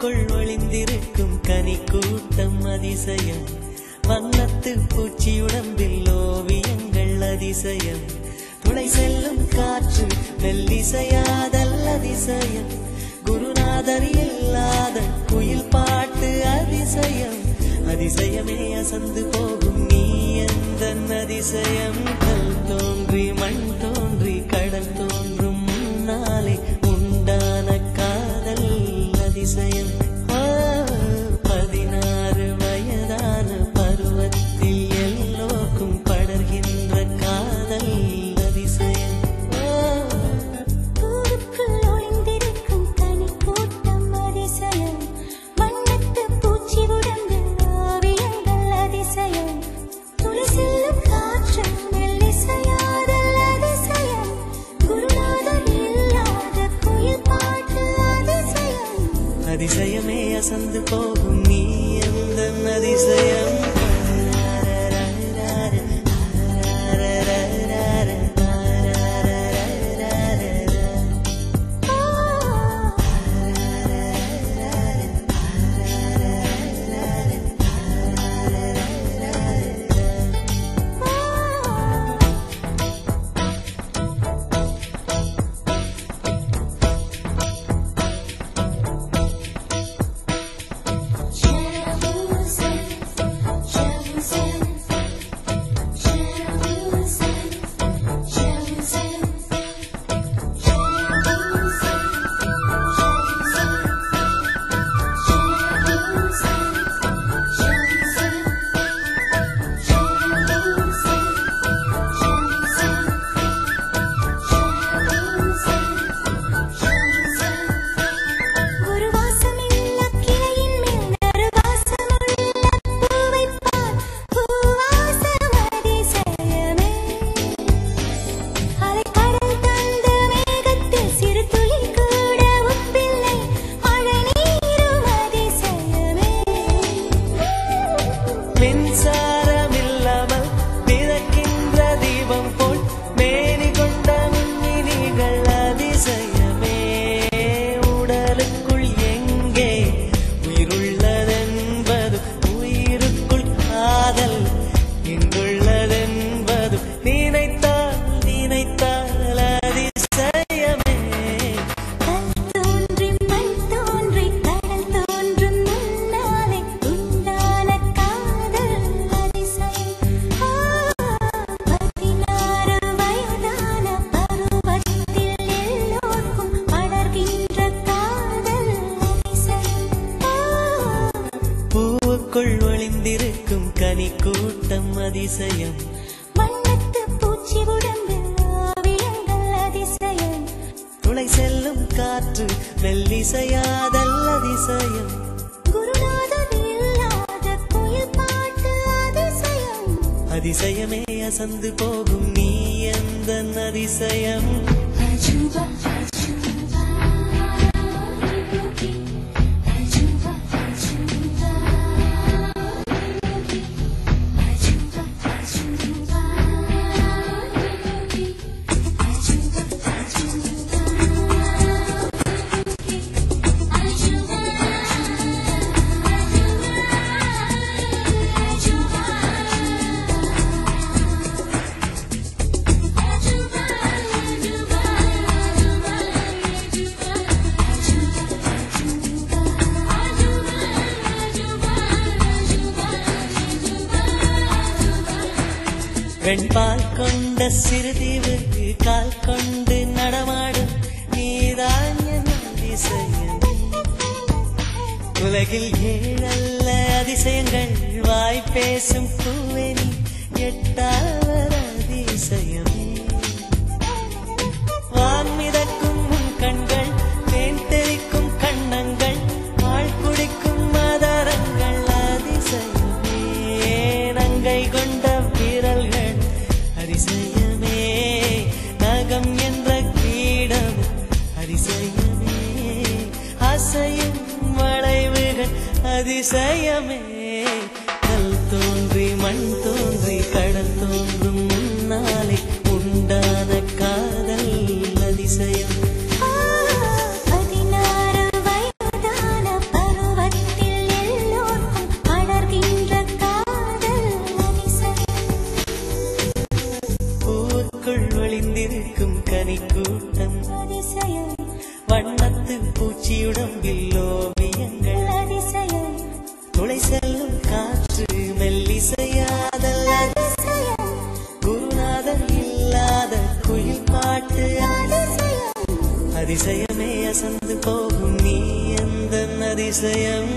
பூவுக்குள் ஒளிந்திருக்கும் கனி கூட்டம் அதிசயம் வண்ணத்து பூச்சி உடம்பில் ஓவியங்கள் அதிசயம் துளை செல்லும் காற்று மெல்லிசையாதல் அதிசயம் குருநாதர் இல்லாத குயில் பாட்டு அதிசயம் அதிசயமே அசந்து போகும் நீ எந்தன் அதிசயம் கல் தோன்றி மண் தோன்றி கடல் தோன்றும் முன்னாலே உண்டான காதல் அதிசயம் 16 வயதான பருவத்தில் எல்லோருக்கும் படர்கின்ற காதல் அதிசயம் பூவுக்குள் ஒளிந்திருக்கும் கனி கூட்டம் அதிசயம் வண்ணத்து பூச்சி உடம்பில் ஓவியங்கள் அதிசயம் துளி செல்லும் காற்று மெல்லிசையாதல் அதிசயம் குருநாதர் இல்லாத குயில் பாட்டு அதிசயம் அதிசயமே அசந்து போகும் நீ எந்தன் அதிசயம் ஒளிந்திருக்கும் கனி கூட்டம் அதிசயம் வண்ணத்து பூச்சி உடம்பில் ஓவியங்கள் அதிசயம் துளை செல்லும் காற்று மெல்லிசையாதல் அதிசயம் குருநாதர் இல்லாத குயில் பாட்டு அதிசயம் அதிசயமே அசந்து போகும் நீ எந்தன் அதிசயம் வெண்பால் கொண்ட சிறுதீவுக்கு கால் கொண்டு நடமாடும் நீதான் என் அதிசயம் உலகில் 7 அல்ல அதிசயங்கள் வாய் பேசும் பூவெனி 8வது அதிசயம் வான் மிதக்கும் உன் கண்கள் தேன் தெளிக்கும் கண்ணங்கள் பால் குடிக்கும் மதரங்கள் அதிசயமே நங்கை கொண்ட விரல்கள் அதிசயமே நகம் என்ற கிரீடம் அதிசயமே அசையும் வளைவுகள் அதிசயமே கல் தோன்றி மண் தோன்றி கடல் தோன்றும் முன்னாலே உண்டான காதல் அதிசயம் 16 வயதான பருவத்தில் வண்ணத்து பூச்சியுடம்பில் ஓவியங்கள் அதிசயம் துளை செல்லும் காற்று மெல்லிசையாதல் அதிசயம் குருநாதர் இல்லாத குயில் பாட்டு அதிசயம் அதிசயமே அசந்து போகும் நீ எந்த அதிசயம்